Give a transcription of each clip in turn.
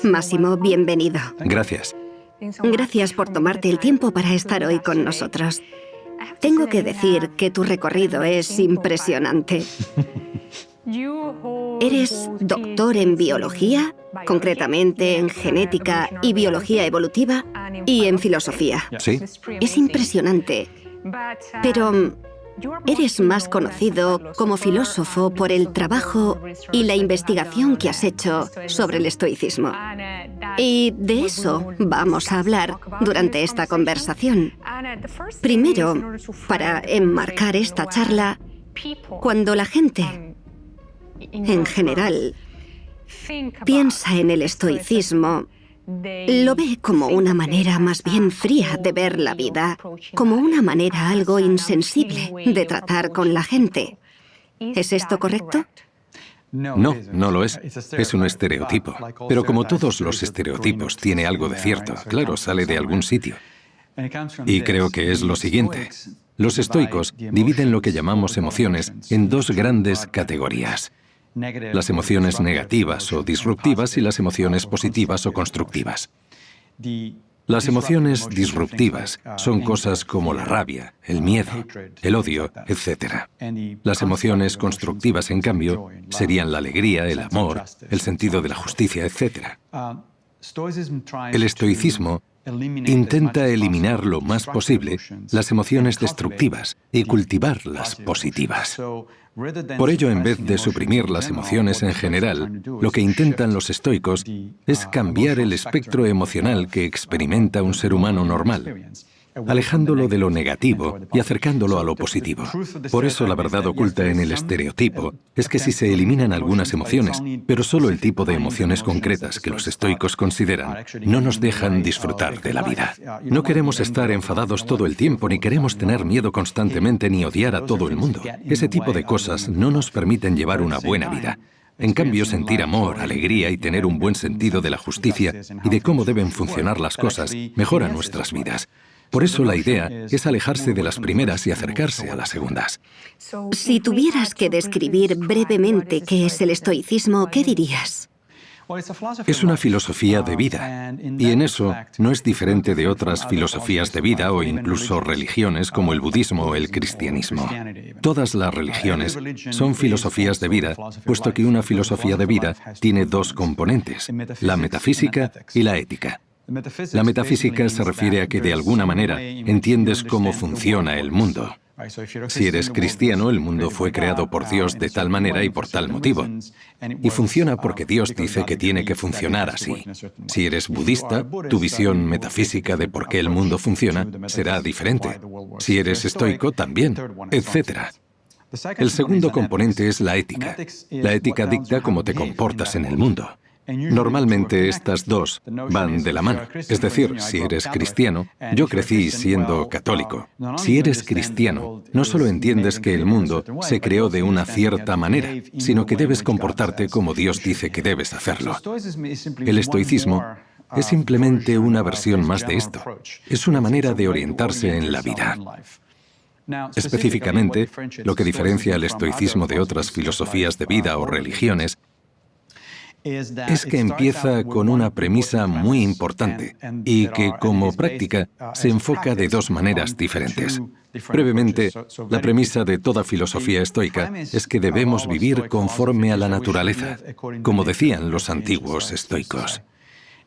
Máximo, bienvenido. Gracias. Gracias por tomarte el tiempo para estar hoy con nosotros. Tengo que decir que tu recorrido es impresionante. Eres doctor en biología, concretamente en genética y biología evolutiva, y en filosofía. Sí. Es impresionante, pero eres más conocido como filósofo por el trabajo y la investigación que has hecho sobre el estoicismo. Y de eso vamos a hablar durante esta conversación. Primero, para enmarcar esta charla, cuando la gente, en general, piensa en el estoicismo, lo ve como una manera más bien fría de ver la vida, como una manera algo insensible de tratar con la gente. ¿Es esto correcto? No, no lo es. Es un estereotipo. Pero como todos los estereotipos, tiene algo de cierto. Claro, sale de algún sitio. Y creo que es lo siguiente. Los estoicos dividen lo que llamamos emociones en dos grandes categorías: las emociones negativas o disruptivas y las emociones positivas o constructivas. Las emociones disruptivas son cosas como la rabia, el miedo, el odio, etc. Las emociones constructivas, en cambio, serían la alegría, el amor, el sentido de la justicia, etc. El estoicismo intenta eliminar lo más posible las emociones destructivas y cultivar las positivas. Por ello, en vez de suprimir las emociones en general, lo que intentan los estoicos es cambiar el espectro emocional que experimenta un ser humano normal, alejándolo de lo negativo y acercándolo a lo positivo. Por eso la verdad oculta en el estereotipo es que si se eliminan algunas emociones, pero solo el tipo de emociones concretas que los estoicos consideran, no nos dejan disfrutar de la vida. No queremos estar enfadados todo el tiempo, ni queremos tener miedo constantemente, ni odiar a todo el mundo. Ese tipo de cosas no nos permiten llevar una buena vida. En cambio, sentir amor, alegría y tener un buen sentido de la justicia y de cómo deben funcionar las cosas mejora nuestras vidas. Por eso la idea es alejarse de las primeras y acercarse a las segundas. Si tuvieras que describir brevemente qué es el estoicismo, ¿qué dirías? Es una filosofía de vida, y en eso no es diferente de otras filosofías de vida o incluso religiones como el budismo o el cristianismo. Todas las religiones son filosofías de vida, puesto que una filosofía de vida tiene dos componentes: la metafísica y la ética. La metafísica se refiere a que de alguna manera entiendes cómo funciona el mundo. Si eres cristiano, el mundo fue creado por Dios de tal manera y por tal motivo. Y funciona porque Dios dice que tiene que funcionar así. Si eres budista, tu visión metafísica de por qué el mundo funciona será diferente. Si eres estoico, también, etc. El segundo componente es la ética. La ética dicta cómo te comportas en el mundo. Normalmente estas dos van de la mano. Es decir, si eres cristiano, yo crecí siendo católico. Si eres cristiano, no solo entiendes que el mundo se creó de una cierta manera, sino que debes comportarte como Dios dice que debes hacerlo. El estoicismo es simplemente una versión más de esto. Es una manera de orientarse en la vida. Específicamente, lo que diferencia el estoicismo de otras filosofías de vida o religiones es que empieza con una premisa muy importante y que, como práctica, se enfoca de dos maneras diferentes. Brevemente, la premisa de toda filosofía estoica es que debemos vivir conforme a la naturaleza, como decían los antiguos estoicos.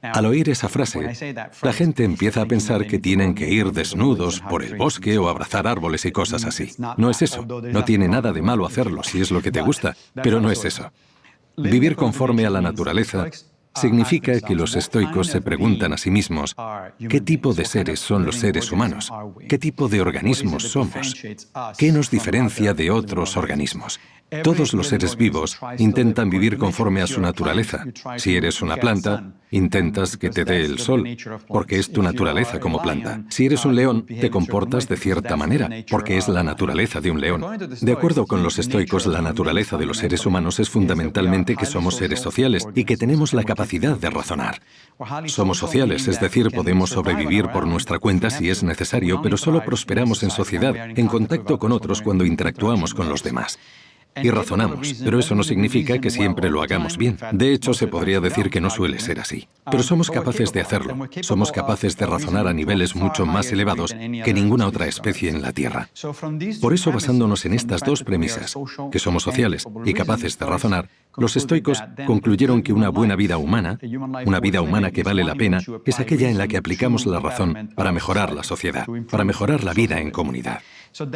Al oír esa frase, la gente empieza a pensar que tienen que ir desnudos por el bosque o abrazar árboles y cosas así. No es eso. No tiene nada de malo hacerlo si es lo que te gusta, pero no es eso. Vivir conforme a la naturaleza significa que los estoicos se preguntan a sí mismos: ¿qué tipo de seres son los seres humanos? ¿Qué tipo de organismos somos? ¿Qué nos diferencia de otros organismos? Todos los seres vivos intentan vivir conforme a su naturaleza. Si eres una planta, intentas que te dé el sol, porque es tu naturaleza como planta. Si eres un león, te comportas de cierta manera, porque es la naturaleza de un león. De acuerdo con los estoicos, la naturaleza de los seres humanos es fundamentalmente que somos seres sociales y que tenemos la capacidad de razonar. Somos sociales, es decir, podemos sobrevivir por nuestra cuenta si es necesario, pero solo prosperamos en sociedad, en contacto con otros cuando interactuamos con los demás. y razonamos, pero eso no significa que siempre lo hagamos bien. De hecho, se podría decir que no suele ser así. Pero somos capaces de hacerlo. Somos capaces de razonar a niveles mucho más elevados que ninguna otra especie en la Tierra. Por eso, basándonos en estas dos premisas, que somos sociales y capaces de razonar, los estoicos concluyeron que una buena vida humana, una vida humana que vale la pena, es aquella en la que aplicamos la razón para mejorar la sociedad, para mejorar la vida en comunidad.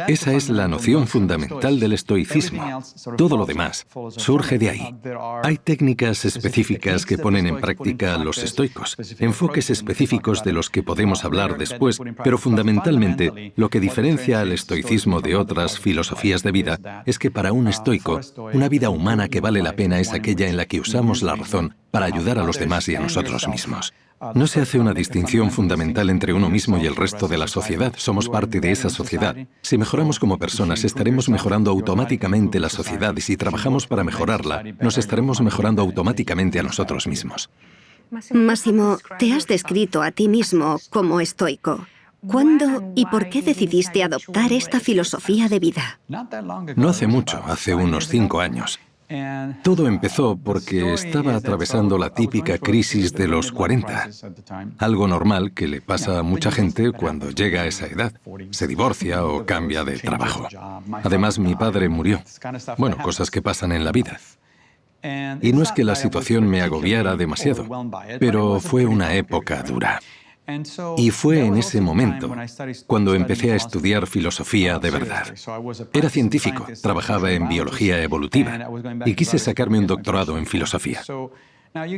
Esa es la noción fundamental del estoicismo. Todo lo demás surge de ahí. Hay técnicas específicas que ponen en práctica los estoicos, enfoques específicos de los que podemos hablar después, pero fundamentalmente lo que diferencia al estoicismo de otras filosofías de vida es que para un estoico, una vida humana que vale la pena es aquella en la que usamos la razón para ayudar a los demás y a nosotros mismos. No se hace una distinción fundamental entre uno mismo y el resto de la sociedad. Somos parte de esa sociedad. Si mejoramos como personas, estaremos mejorando automáticamente la sociedad, y si trabajamos para mejorarla, nos estaremos mejorando automáticamente a nosotros mismos. Máximo, te has descrito a ti mismo como estoico. ¿Cuándo y por qué decidiste adoptar esta filosofía de vida? No hace mucho, hace unos 5 años. Todo empezó porque estaba atravesando la típica crisis de los 40, algo normal que le pasa a mucha gente cuando llega a esa edad. Se divorcia o cambia de trabajo. Además, mi padre murió. Bueno, cosas que pasan en la vida. Y no es que la situación me agobiara demasiado, pero fue una época dura. Y fue en ese momento cuando empecé a estudiar filosofía de verdad. Era científico, trabajaba en biología evolutiva y quise sacarme un doctorado en filosofía.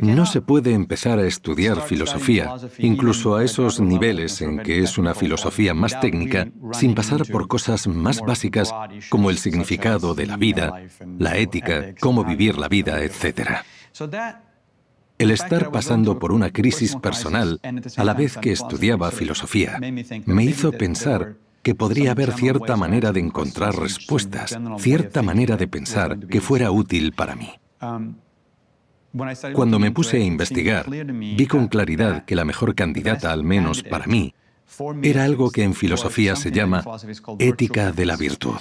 No se puede empezar a estudiar filosofía, incluso a esos niveles en que es una filosofía más técnica, sin pasar por cosas más básicas como el significado de la vida, la ética, cómo vivir la vida, etc. El estar pasando por una crisis personal a la vez que estudiaba filosofía me hizo pensar que podría haber cierta manera de encontrar respuestas, cierta manera de pensar que fuera útil para mí. Cuando me puse a investigar, vi con claridad que la mejor candidata, al menos para mí, era algo que en filosofía se llama ética de la virtud.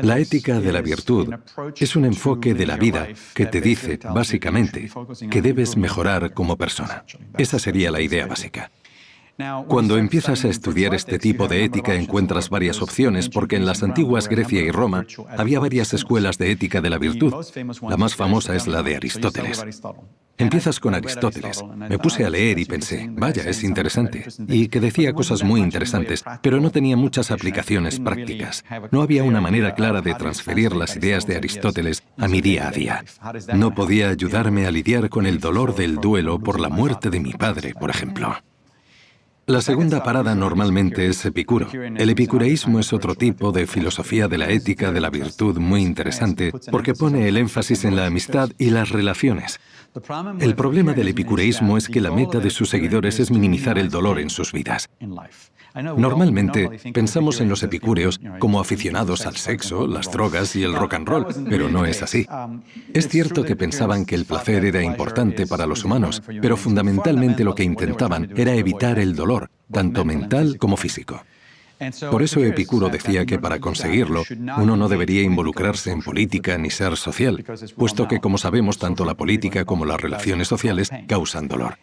La ética de la virtud es un enfoque de la vida que te dice, básicamente, que debes mejorar como persona. Esa sería la idea básica. Cuando empiezas a estudiar este tipo de ética encuentras varias opciones porque en las antiguas Grecia y Roma había varias escuelas de ética de la virtud. La más famosa es la de Aristóteles. Empiezas con Aristóteles. Me puse a leer y pensé, vaya, es interesante. Y que decía cosas muy interesantes, pero no tenía muchas aplicaciones prácticas. No había una manera clara de transferir las ideas de Aristóteles a mi día a día. No podía ayudarme a lidiar con el dolor del duelo por la muerte de mi padre, por ejemplo. La segunda parada normalmente es Epicuro. El epicureísmo es otro tipo de filosofía de la ética de la virtud muy interesante porque pone el énfasis en la amistad y las relaciones. El problema del epicureísmo es que la meta de sus seguidores es minimizar el dolor en sus vidas. Normalmente pensamos en los epicúreos como aficionados al sexo, las drogas y el rock and roll, pero no es así. Es cierto que pensaban que el placer era importante para los humanos, pero fundamentalmente lo que intentaban era evitar el dolor, tanto mental como físico. Por eso Epicuro decía que para conseguirlo, uno no debería involucrarse en política ni ser social, puesto que, como sabemos, tanto la política como las relaciones sociales causan dolor.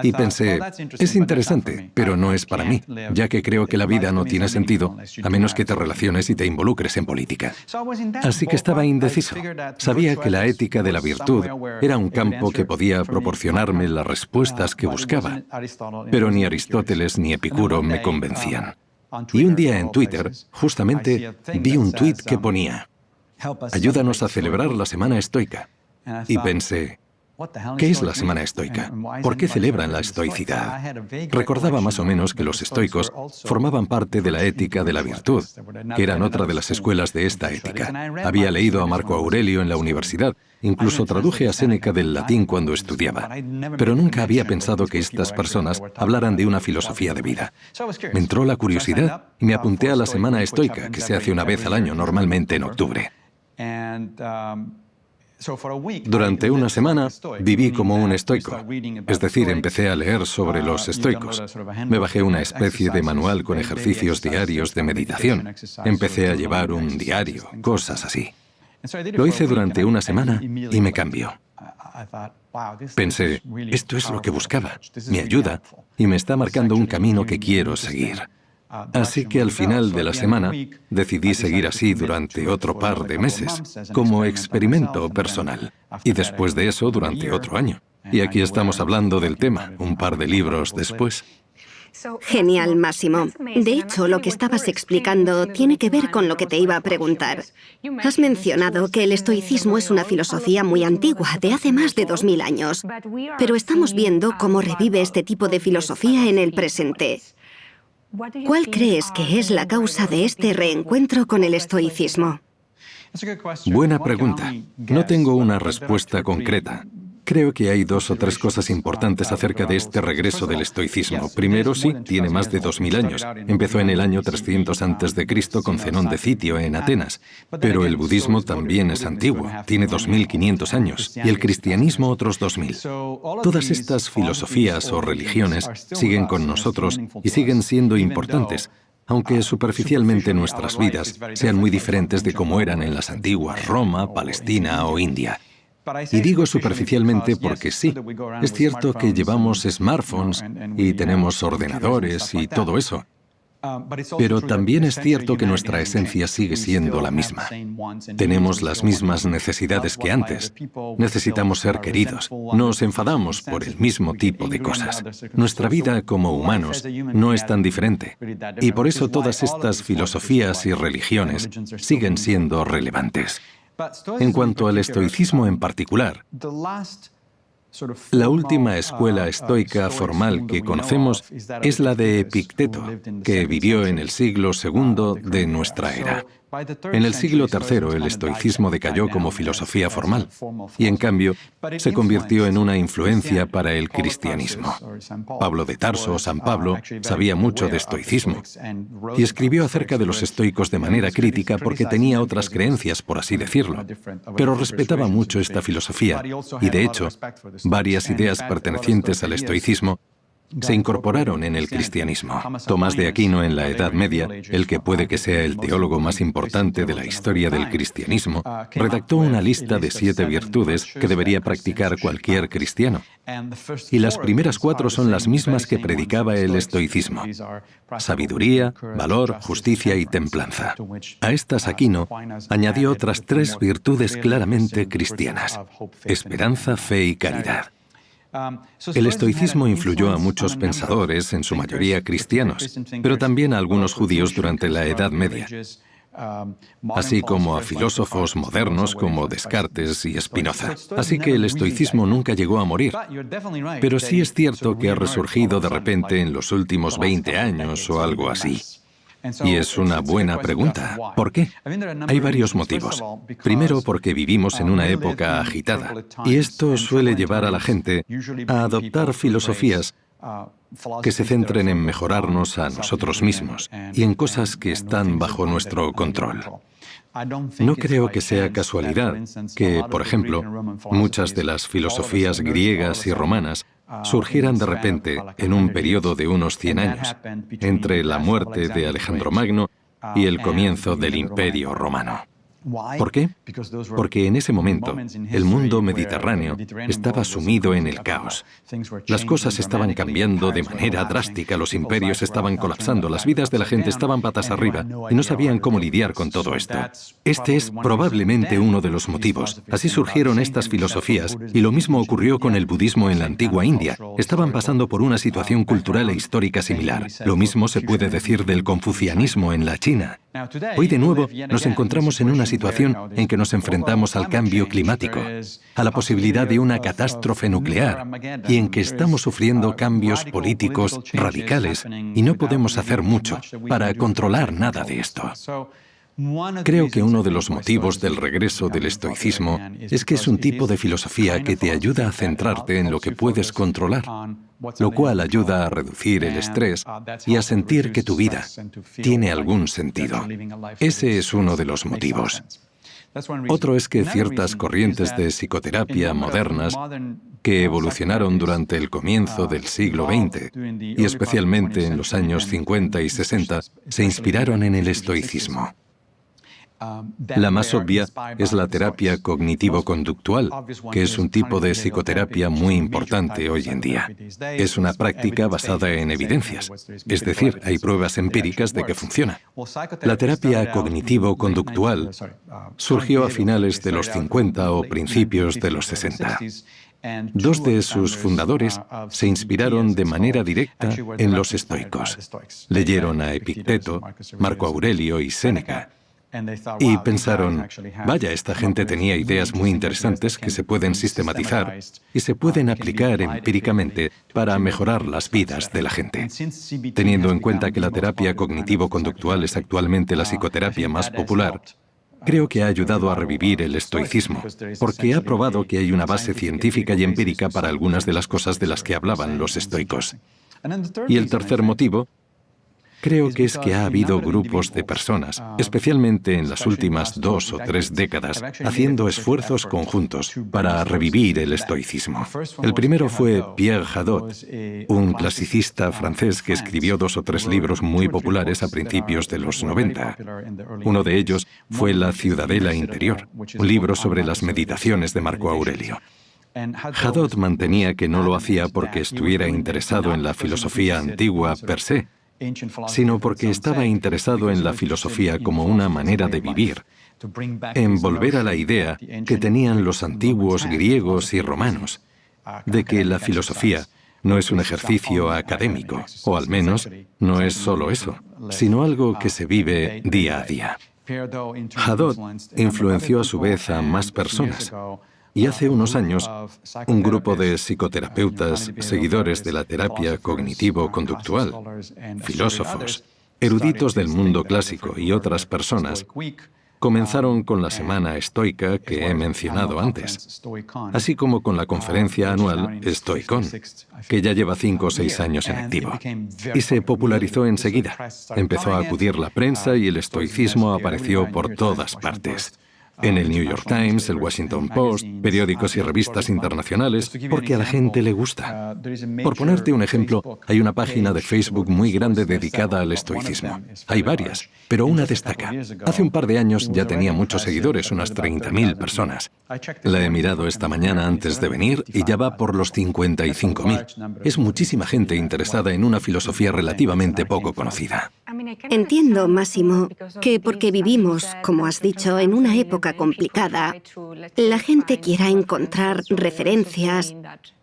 Y pensé, es interesante, pero no es para mí, ya que creo que la vida no tiene sentido a menos que te relaciones y te involucres en política. Así que estaba indeciso. Sabía que la ética de la virtud era un campo que podía proporcionarme las respuestas que buscaba, pero ni Aristóteles ni Epicuro me convencían. Y un día en Twitter, justamente, vi un tuit que ponía, ayúdanos a celebrar la Semana Estoica. Y pensé, ¿qué es la Semana Estoica? ¿Por qué celebran la estoicidad? Recordaba más o menos que los estoicos formaban parte de la ética de la virtud, que eran otra de las escuelas de esta ética. Había leído a Marco Aurelio en la universidad, incluso traduje a Séneca del latín cuando estudiaba, pero nunca había pensado que estas personas hablaran de una filosofía de vida. Me entró la curiosidad y me apunté a la Semana Estoica, que se hace una vez al año, normalmente en octubre. Durante una semana viví como un estoico, es decir, empecé a leer sobre los estoicos. Me bajé una especie de manual con ejercicios diarios de meditación. Empecé a llevar un diario, cosas así. Lo hice durante una semana y me cambió. Pensé, esto es lo que buscaba, me ayuda y me está marcando un camino que quiero seguir. Así que al final de la semana decidí seguir así durante otro par de meses, como experimento personal, y después de eso durante otro año. Y aquí estamos hablando del tema, un par de libros después. Genial, Máximo. De hecho, lo que estabas explicando tiene que ver con lo que te iba a preguntar. Has mencionado que el estoicismo es una filosofía muy antigua, de hace más de 2000 años. Pero estamos viendo cómo revive este tipo de filosofía en el presente. ¿Cuál crees que es la causa de este reencuentro con el estoicismo? Buena pregunta. No tengo una respuesta concreta. Creo que hay 2 o 3 cosas importantes acerca de este regreso del estoicismo. Primero, sí, tiene más de 2000 años. Empezó en el año 300 a.C. con Zenón de Citio en Atenas. Pero el budismo también es antiguo, tiene 2500 años, y el cristianismo otros 2000. Todas estas filosofías o religiones siguen con nosotros y siguen siendo importantes, aunque superficialmente nuestras vidas sean muy diferentes de cómo eran en las antiguas Roma, Palestina o India. Y digo superficialmente porque sí, es cierto que llevamos smartphones y tenemos ordenadores y todo eso. Pero también es cierto que nuestra esencia sigue siendo la misma. Tenemos las mismas necesidades que antes. Necesitamos ser queridos. Nos enfadamos por el mismo tipo de cosas. Nuestra vida como humanos no es tan diferente. Y por eso todas estas filosofías y religiones siguen siendo relevantes. En cuanto al estoicismo en particular, la última escuela estoica formal que conocemos es la de Epicteto, que vivió en el siglo II de nuestra era. En el siglo III el estoicismo decayó como filosofía formal y, en cambio, se convirtió en una influencia para el cristianismo. Pablo de Tarso, San Pablo, sabía mucho de estoicismo y escribió acerca de los estoicos de manera crítica porque tenía otras creencias, por así decirlo, pero respetaba mucho esta filosofía y, de hecho, varias ideas pertenecientes al estoicismo se incorporaron en el cristianismo. Tomás de Aquino en la Edad Media, el que puede que sea el teólogo más importante de la historia del cristianismo, redactó una lista de 7 virtudes que debería practicar cualquier cristiano. Y las primeras 4 son las mismas que predicaba el estoicismo: sabiduría, valor, justicia y templanza. A estas Aquino añadió otras 3 virtudes claramente cristianas: esperanza, fe y caridad. El estoicismo influyó a muchos pensadores, en su mayoría cristianos, pero también a algunos judíos durante la Edad Media, así como a filósofos modernos como Descartes y Spinoza. Así que el estoicismo nunca llegó a morir. Pero sí es cierto que ha resurgido de repente en los últimos 20 años o algo así. Y es una buena pregunta. ¿Por qué? Hay varios motivos. Primero, porque vivimos en una época agitada, y esto suele llevar a la gente a adoptar filosofías que se centren en mejorarnos a nosotros mismos y en cosas que están bajo nuestro control. No creo que sea casualidad que, por ejemplo, muchas de las filosofías griegas y romanas surgieran de repente en un periodo de unos 100 años, entre la muerte de Alejandro Magno y el comienzo del Imperio Romano. ¿Por qué? Porque en ese momento el mundo mediterráneo estaba sumido en el caos. Las cosas estaban cambiando de manera drástica, los imperios estaban colapsando, las vidas de la gente estaban patas arriba y no sabían cómo lidiar con todo esto. Este es probablemente uno de los motivos. Así surgieron estas filosofías y lo mismo ocurrió con el budismo en la antigua India. Estaban pasando por una situación cultural e histórica similar. Lo mismo se puede decir del confucianismo en la China. Hoy de nuevo nos encontramos en una situación en que nos enfrentamos al cambio climático, a la posibilidad de una catástrofe nuclear y en que estamos sufriendo cambios políticos radicales y no podemos hacer mucho para controlar nada de esto. Creo que uno de los motivos del regreso del estoicismo es que es un tipo de filosofía que te ayuda a centrarte en lo que puedes controlar, lo cual ayuda a reducir el estrés y a sentir que tu vida tiene algún sentido. Ese es uno de los motivos. Otro es que ciertas corrientes de psicoterapia modernas que evolucionaron durante el comienzo del siglo XX, y especialmente en los años 50 y 60, se inspiraron en el estoicismo. La más obvia es la terapia cognitivo-conductual, que es un tipo de psicoterapia muy importante hoy en día. Es una práctica basada en evidencias, es decir, hay pruebas empíricas de que funciona. La terapia cognitivo-conductual surgió a finales de los 50 o principios de los 60. Dos de sus fundadores se inspiraron de manera directa en los estoicos. Leyeron a Epicteto, Marco Aurelio y Séneca, y pensaron, vaya, esta gente tenía ideas muy interesantes que se pueden sistematizar y se pueden aplicar empíricamente para mejorar las vidas de la gente. Teniendo en cuenta que la terapia cognitivo-conductual es actualmente la psicoterapia más popular, creo que ha ayudado a revivir el estoicismo, porque ha probado que hay una base científica y empírica para algunas de las cosas de las que hablaban los estoicos. Y el tercer motivo, creo que es que ha habido grupos de personas, especialmente en las últimas 2 o 3 décadas, haciendo esfuerzos conjuntos para revivir el estoicismo. El primero fue Pierre Hadot, un clasicista francés que escribió 2 o 3 libros muy populares a principios de los 90. Uno de ellos fue La Ciudadela Interior, un libro sobre las meditaciones de Marco Aurelio. Hadot mantenía que no lo hacía porque estuviera interesado en la filosofía antigua per se, sino porque estaba interesado en la filosofía como una manera de vivir, en volver a la idea que tenían los antiguos griegos y romanos, de que la filosofía no es un ejercicio académico, o al menos no es solo eso, sino algo que se vive día a día. Hadot influenció a su vez a más personas. Y hace unos años, un grupo de psicoterapeutas, seguidores de la terapia cognitivo-conductual, filósofos, eruditos del mundo clásico y otras personas, comenzaron con la Semana Estoica que he mencionado antes, así como con la conferencia anual Stoicon, que ya lleva 5 o 6 años en activo. Y se popularizó enseguida. Empezó a acudir la prensa y el estoicismo apareció por todas partes. En el New York Times, el Washington Post, periódicos y revistas internacionales, porque a la gente le gusta. Por ponerte un ejemplo, hay una página de Facebook muy grande dedicada al estoicismo. Hay varias, pero una destaca. Hace un par de años ya tenía muchos seguidores, unas 30.000 personas. La he mirado esta mañana antes de venir y ya va por los 55.000. Es muchísima gente interesada en una filosofía relativamente poco conocida. Entiendo, Máximo, que porque vivimos, como has dicho, en una época complicada, la gente quiera encontrar referencias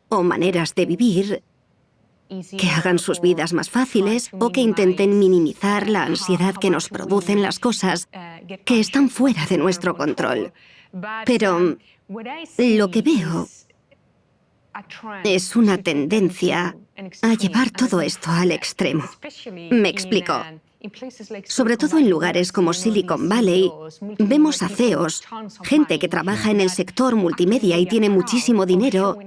o maneras de vivir que hagan sus vidas más fáciles o que intenten minimizar la ansiedad que nos producen las cosas que están fuera de nuestro control. Pero lo que veo es una tendencia a llevar todo esto al extremo. Me explico. Sobre todo en lugares como Silicon Valley, vemos a CEOs, gente que trabaja en el sector multimedia y tiene muchísimo dinero,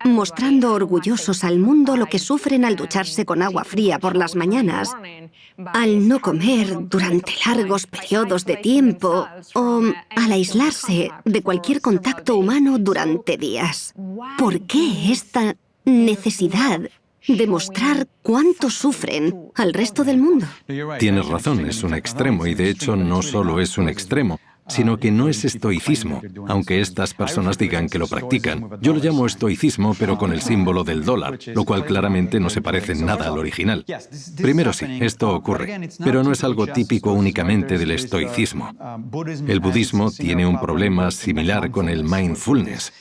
mostrando orgullosos al mundo lo que sufren al ducharse con agua fría por las mañanas, al no comer durante largos periodos de tiempo o al aislarse de cualquier contacto humano durante días. ¿Por qué esta necesidad de mostrar cuánto sufren al resto del mundo? Tienes razón, es un extremo, y de hecho no solo es un extremo, sino que no es estoicismo, aunque estas personas digan que lo practican. Yo lo llamo estoicismo, pero con el símbolo del dólar, lo cual claramente no se parece en nada al original. Primero sí, esto ocurre, pero no es algo típico únicamente del estoicismo. El budismo tiene un problema similar con el mindfulness,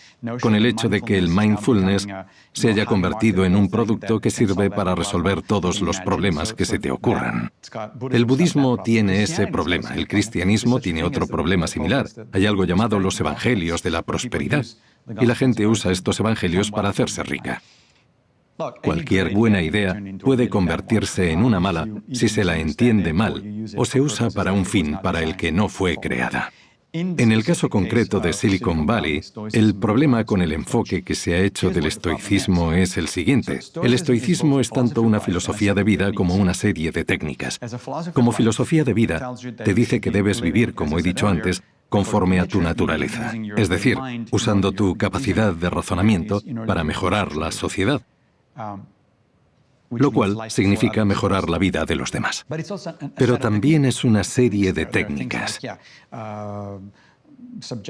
con el hecho de que el mindfulness se haya convertido en un producto que sirve para resolver todos los problemas que se te ocurran. El budismo tiene ese problema, el cristianismo tiene otro problema similar. Hay algo llamado los evangelios de la prosperidad, y la gente usa estos evangelios para hacerse rica. Cualquier buena idea puede convertirse en una mala si se la entiende mal o se usa para un fin para el que no fue creada. En el caso concreto de Silicon Valley, el problema con el enfoque que se ha hecho del estoicismo es el siguiente. El estoicismo es tanto una filosofía de vida como una serie de técnicas. Como filosofía de vida, te dice que debes vivir, como he dicho antes, conforme a tu naturaleza, es decir, usando tu capacidad de razonamiento para mejorar la sociedad. lo cual significa mejorar la vida de los demás. Pero también es una serie de técnicas.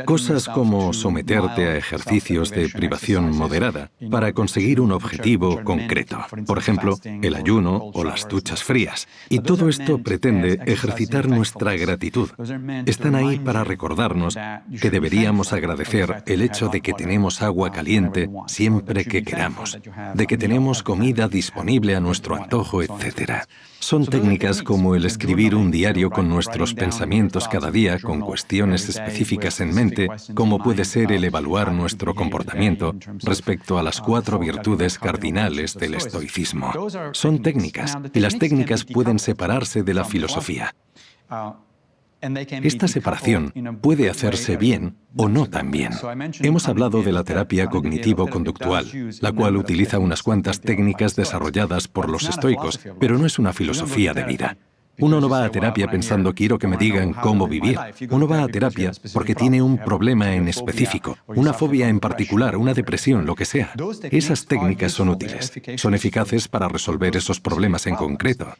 Cosas como someterte a ejercicios de privación moderada para conseguir un objetivo concreto. Por ejemplo, el ayuno o las duchas frías. Y todo esto pretende ejercitar nuestra gratitud. Están ahí para recordarnos que deberíamos agradecer el hecho de que tenemos agua caliente siempre que queramos, de que tenemos comida disponible a nuestro antojo, etc. Son técnicas como el escribir un diario con nuestros pensamientos cada día, con cuestiones específicas en mente, como puede ser el evaluar nuestro comportamiento respecto a las 4 virtudes cardinales del estoicismo. Son técnicas, y las técnicas pueden separarse de la filosofía. Esta separación puede hacerse bien o no tan bien. Hemos hablado de la terapia cognitivo-conductual, la cual utiliza unas cuantas técnicas desarrolladas por los estoicos, pero no es una filosofía de vida. Uno no va a terapia pensando quiero que me digan cómo vivir. Uno va a terapia porque tiene un problema en específico, una fobia en particular, una depresión, lo que sea. Esas técnicas son útiles, son eficaces para resolver esos problemas en concreto,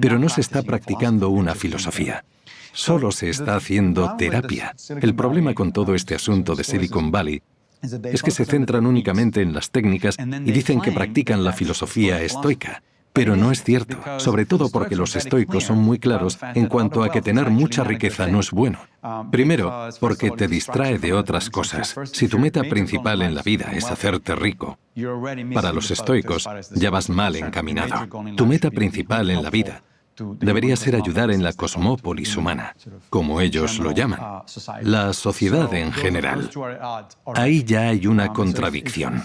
pero no se está practicando una filosofía. Solo se está haciendo terapia. El problema con todo este asunto de Silicon Valley es que se centran únicamente en las técnicas y dicen que practican la filosofía estoica. Pero no es cierto, sobre todo porque los estoicos son muy claros en cuanto a que tener mucha riqueza no es bueno. Primero, porque te distrae de otras cosas. Si tu meta principal en la vida es hacerte rico, para los estoicos ya vas mal encaminado. Tu meta principal en la vida debería ser ayudar en la cosmópolis humana, como ellos lo llaman, la sociedad en general. Ahí ya hay una contradicción.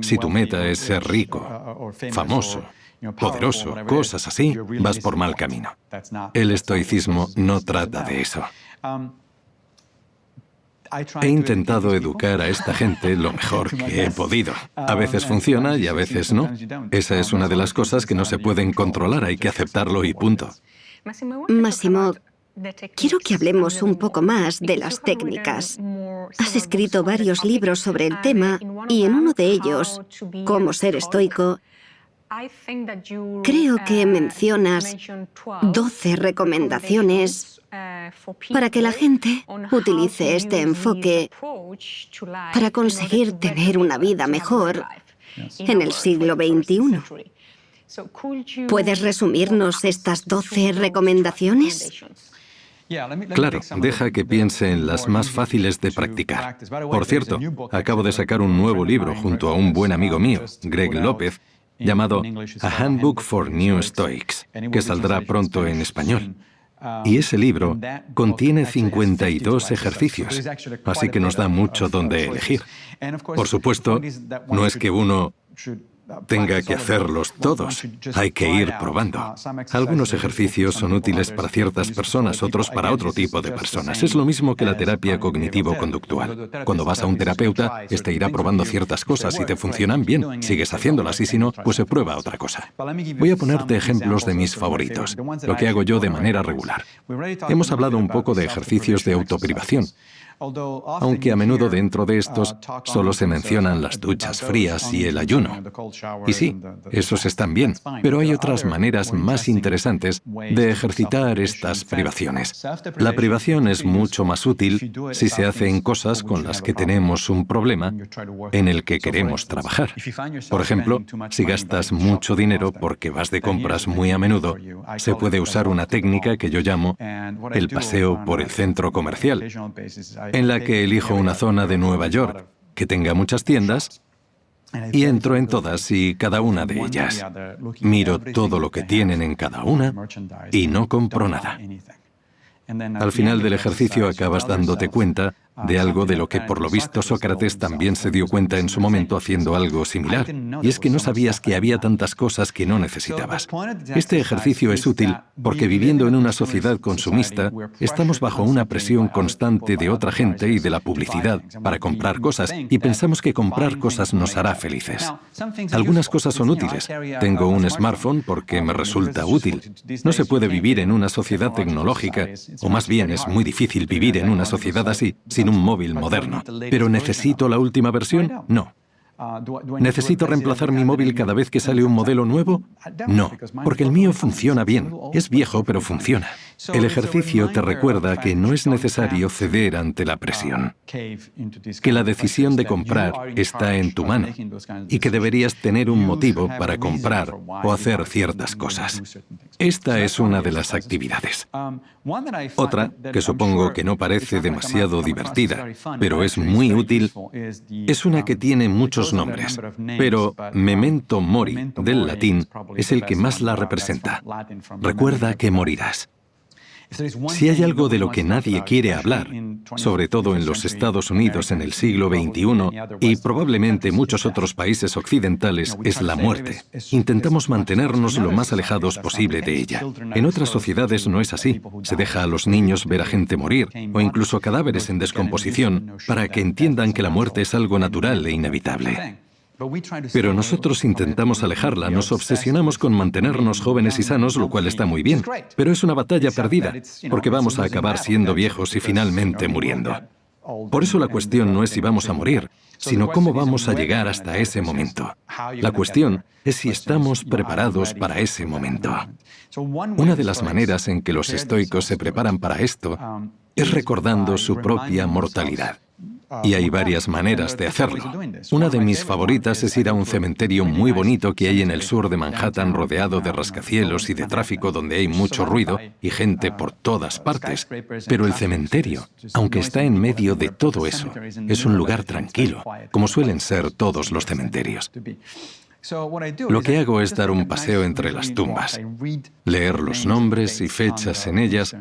Si tu meta es ser rico, famoso, poderoso, cosas así, vas por mal camino. El estoicismo no trata de eso. He intentado educar a esta gente lo mejor que he podido. A veces funciona y a veces no. Esa es una de las cosas que no se pueden controlar, hay que aceptarlo y punto. Máximo, quiero que hablemos un poco más de las técnicas. Has escrito varios libros sobre el tema y en uno de ellos, Cómo ser estoico, creo que mencionas 12 recomendaciones para que la gente utilice este enfoque para conseguir tener una vida mejor en el siglo XXI. ¿Puedes resumirnos estas 12 recomendaciones? Claro, deja que piense en las más fáciles de practicar. Por cierto, acabo de sacar un nuevo libro junto a un buen amigo mío, Greg López, llamado A Handbook for New Stoics, que saldrá pronto en español. Y ese libro contiene 52 ejercicios, así que nos da mucho donde elegir. Por supuesto, no es que uno tenga que hacerlos todos, hay que ir probando. Algunos ejercicios son útiles para ciertas personas, otros para otro tipo de personas. Es lo mismo que la terapia cognitivo-conductual. Cuando vas a un terapeuta, este irá probando ciertas cosas y te funcionan bien, sigues haciéndolas y si no, pues se prueba otra cosa. Voy a ponerte ejemplos de mis favoritos, lo que hago yo de manera regular. Hemos hablado un poco de ejercicios de autoprivación, aunque a menudo dentro de estos solo se mencionan las duchas frías y el ayuno. Y sí, esos están bien, pero hay otras maneras más interesantes de ejercitar estas privaciones. La privación es mucho más útil si se hace en cosas con las que tenemos un problema en el que queremos trabajar. Por ejemplo, si gastas mucho dinero porque vas de compras muy a menudo, se puede usar una técnica que yo llamo el paseo por el centro comercial, en la que elijo una zona de Nueva York que tenga muchas tiendas y entro en todas y cada una de ellas. Miro todo lo que tienen en cada una y no compro nada. Al final del ejercicio acabas dándote cuenta de algo de lo que por lo visto Sócrates también se dio cuenta en su momento haciendo algo similar, y es que no sabías que había tantas cosas que no necesitabas. Este ejercicio es útil porque viviendo en una sociedad consumista, estamos bajo una presión constante de otra gente y de la publicidad para comprar cosas, y pensamos que comprar cosas nos hará felices. Algunas cosas son útiles. Tengo un smartphone porque me resulta útil. No se puede vivir en una sociedad tecnológica, o más bien es muy difícil vivir en una sociedad así, sin un móvil moderno. ¿Pero necesito la última versión? No. ¿Necesito reemplazar mi móvil cada vez que sale un modelo nuevo? No, porque el mío funciona bien. Es viejo, pero funciona. El ejercicio te recuerda que no es necesario ceder ante la presión, que la decisión de comprar está en tu mano y que deberías tener un motivo para comprar o hacer ciertas cosas. Esta es una de las actividades. Otra, que supongo que no parece demasiado divertida, pero es muy útil, es una que tiene muchos nombres, pero memento mori, del latín, es el que más la representa. Recuerda que morirás. Si hay algo de lo que nadie quiere hablar, sobre todo en los Estados Unidos en el siglo XXI y probablemente muchos otros países occidentales, es la muerte. Intentamos mantenernos lo más alejados posible de ella. En otras sociedades no es así. Se deja a los niños ver a gente morir o incluso cadáveres en descomposición para que entiendan que la muerte es algo natural e inevitable. Pero nosotros intentamos alejarla, nos obsesionamos con mantenernos jóvenes y sanos, lo cual está muy bien. Pero es una batalla perdida, porque vamos a acabar siendo viejos y finalmente muriendo. Por eso la cuestión no es si vamos a morir, sino cómo vamos a llegar hasta ese momento. La cuestión es si estamos preparados para ese momento. Una de las maneras en que los estoicos se preparan para esto es recordando su propia mortalidad. Y hay varias maneras de hacerlo. Una de mis favoritas es ir a un cementerio muy bonito que hay en el sur de Manhattan, rodeado de rascacielos y de tráfico donde hay mucho ruido y gente por todas partes. Pero el cementerio, aunque está en medio de todo eso, es un lugar tranquilo, como suelen ser todos los cementerios. Lo que hago es dar un paseo entre las tumbas, leer los nombres y fechas en ellas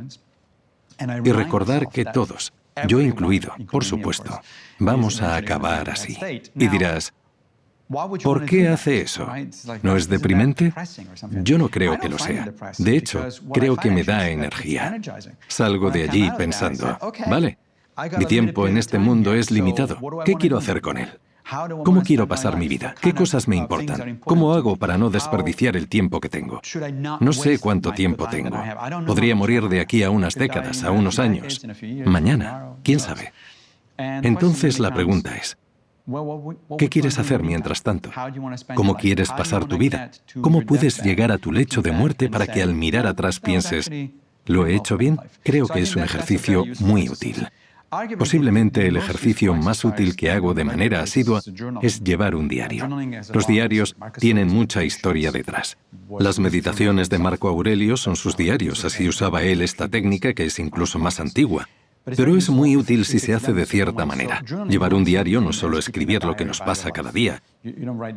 y recordar que todos, yo incluido, por supuesto, vamos a acabar así. Y dirás, ¿por qué hace eso? ¿No es deprimente? Yo no creo que lo sea. De hecho, creo que me da energía. Salgo de allí pensando, vale, mi tiempo en este mundo es limitado. ¿Qué quiero hacer con él? ¿Cómo quiero pasar mi vida? ¿Qué cosas me importan? ¿Cómo hago para no desperdiciar el tiempo que tengo? No sé cuánto tiempo tengo. Podría morir de aquí a unas décadas, a unos años. Mañana, ¿quién sabe? Entonces la pregunta es, ¿qué quieres hacer mientras tanto? ¿Cómo quieres pasar tu vida? ¿Cómo puedes llegar a tu lecho de muerte para que al mirar atrás pienses, ¿lo he hecho bien? Creo que es un ejercicio muy útil. Posiblemente el ejercicio más útil que hago de manera asidua es llevar un diario. Los diarios tienen mucha historia detrás. Las meditaciones de Marco Aurelio son sus diarios, así usaba él esta técnica que es incluso más antigua. Pero es muy útil si se hace de cierta manera. Llevar un diario no es solo escribir lo que nos pasa cada día.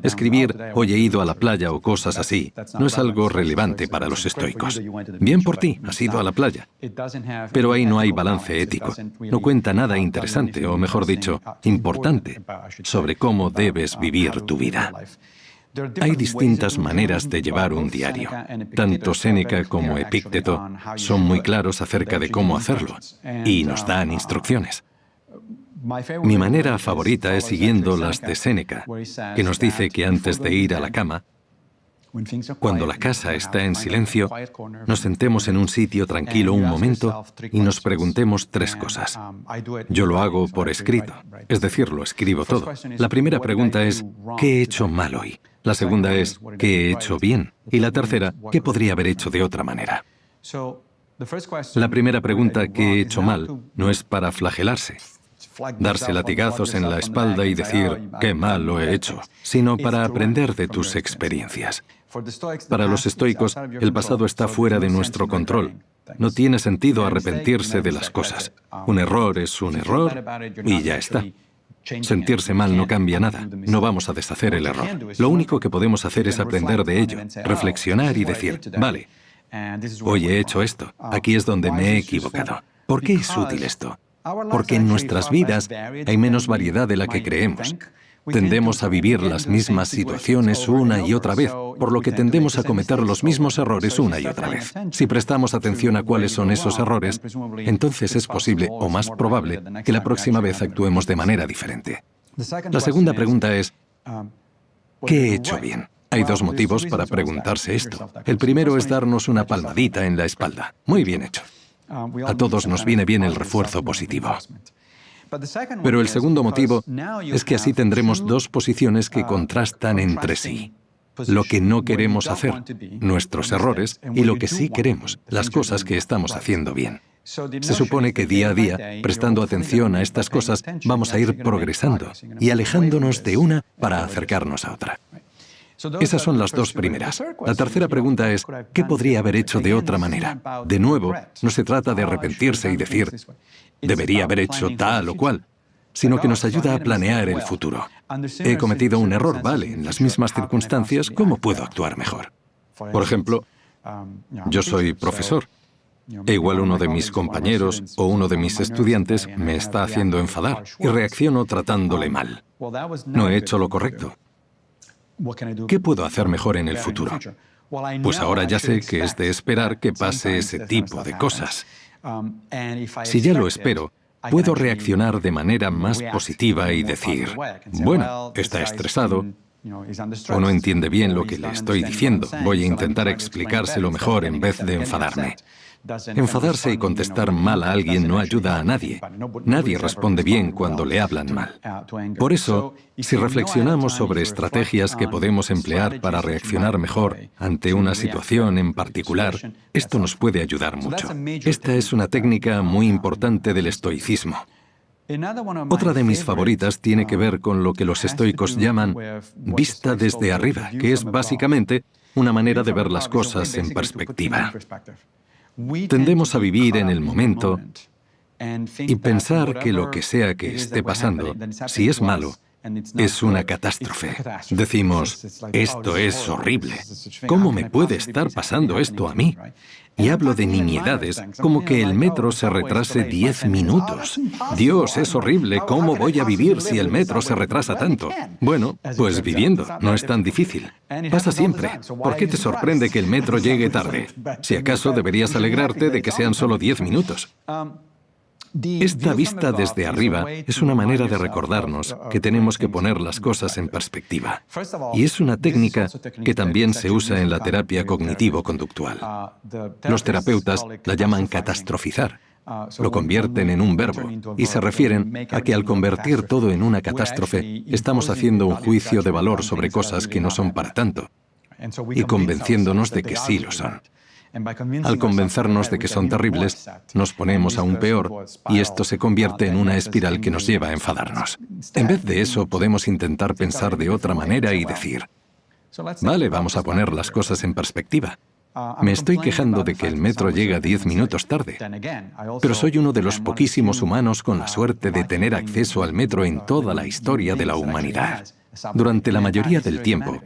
Escribir, hoy he ido a la playa o cosas así, no es algo relevante para los estoicos. Bien por ti, has ido a la playa. Pero ahí no hay balance ético. No cuenta nada interesante, o mejor dicho, importante, sobre cómo debes vivir tu vida. Hay distintas maneras de llevar un diario. Tanto Séneca como Epícteto son muy claros acerca de cómo hacerlo y nos dan instrucciones. Mi manera favorita es siguiendo las de Séneca, que nos dice que antes de ir a la cama, cuando la casa está en silencio, nos sentemos en un sitio tranquilo un momento y nos preguntemos tres cosas. Yo lo hago por escrito, es decir, lo escribo todo. La primera pregunta es, ¿qué he hecho mal hoy? La segunda es, ¿qué he hecho bien? Y la tercera, ¿qué podría haber hecho de otra manera? La primera pregunta, ¿qué he hecho mal?, no es para flagelarse, darse latigazos en la espalda y decir, qué mal lo he hecho, sino para aprender de tus experiencias. Para los estoicos, el pasado está fuera de nuestro control. No tiene sentido arrepentirse de las cosas. Un error es un error y ya está. Sentirse mal no cambia nada. No vamos a deshacer el error. Lo único que podemos hacer es aprender de ello, reflexionar y decir, vale, hoy he hecho esto. Aquí es donde me he equivocado. ¿Por qué es útil esto? Porque en nuestras vidas hay menos variedad de la que creemos. Tendemos a vivir las mismas situaciones una y otra vez, por lo que tendemos a cometer los mismos errores una y otra vez. Si prestamos atención a cuáles son esos errores, entonces es posible o más probable que la próxima vez actuemos de manera diferente. La segunda pregunta es, ¿qué he hecho bien? Hay dos motivos para preguntarse esto. El primero es darnos una palmadita en la espalda. Muy bien hecho. A todos nos viene bien el refuerzo positivo. Pero el segundo motivo es que así tendremos dos posiciones que contrastan entre sí. Lo que no queremos hacer, nuestros errores, y lo que sí queremos, las cosas que estamos haciendo bien. Se supone que día a día, prestando atención a estas cosas, vamos a ir progresando y alejándonos de una para acercarnos a otra. Esas son las dos primeras. La tercera pregunta es, ¿qué podría haber hecho de otra manera? De nuevo, no se trata de arrepentirse y decir, debería haber hecho tal o cual, sino que nos ayuda a planear el futuro. He cometido un error, vale, en las mismas circunstancias, ¿cómo puedo actuar mejor? Por ejemplo, yo soy profesor. E igual uno de mis compañeros o uno de mis estudiantes me está haciendo enfadar y reacciono tratándole mal. No he hecho lo correcto. ¿Qué puedo hacer mejor en el futuro? Pues ahora ya sé que es de esperar que pase ese tipo de cosas. Si ya lo espero, puedo reaccionar de manera más positiva y decir, bueno, está estresado, o no entiende bien lo que le estoy diciendo, voy a intentar explicárselo mejor en vez de enfadarme. Enfadarse y contestar mal a alguien no ayuda a nadie. Nadie responde bien cuando le hablan mal. Por eso, si reflexionamos sobre estrategias que podemos emplear para reaccionar mejor ante una situación en particular, esto nos puede ayudar mucho. Esta es una técnica muy importante del estoicismo. Otra de mis favoritas tiene que ver con lo que los estoicos llaman vista desde arriba, que es básicamente una manera de ver las cosas en perspectiva. Tendemos a vivir en el momento y pensar que lo que sea que esté pasando, si es malo, es una catástrofe. Decimos, esto es horrible. ¿Cómo me puede estar pasando esto a mí? Y hablo de nimiedades, como que el metro se retrase 10 minutos. Dios, es horrible, ¿cómo voy a vivir si el metro se retrasa tanto? Bueno, pues viviendo, no es tan difícil. Pasa siempre. ¿Por qué te sorprende que el metro llegue tarde? Si acaso deberías alegrarte de que sean solo 10 minutos. Esta vista desde arriba es una manera de recordarnos que tenemos que poner las cosas en perspectiva. Y es una técnica que también se usa en la terapia cognitivo-conductual. Los terapeutas la llaman catastrofizar. Lo convierten en un verbo y se refieren a que al convertir todo en una catástrofe, estamos haciendo un juicio de valor sobre cosas que no son para tanto y convenciéndonos de que sí lo son. Al convencernos de que son terribles, nos ponemos aún peor y esto se convierte en una espiral que nos lleva a enfadarnos. En vez de eso, podemos intentar pensar de otra manera y decir, vale, vamos a poner las cosas en perspectiva. Me estoy quejando de que el metro llega 10 minutos tarde, pero soy uno de los poquísimos humanos con la suerte de tener acceso al metro en toda la historia de la humanidad. Durante la mayoría del tiempo,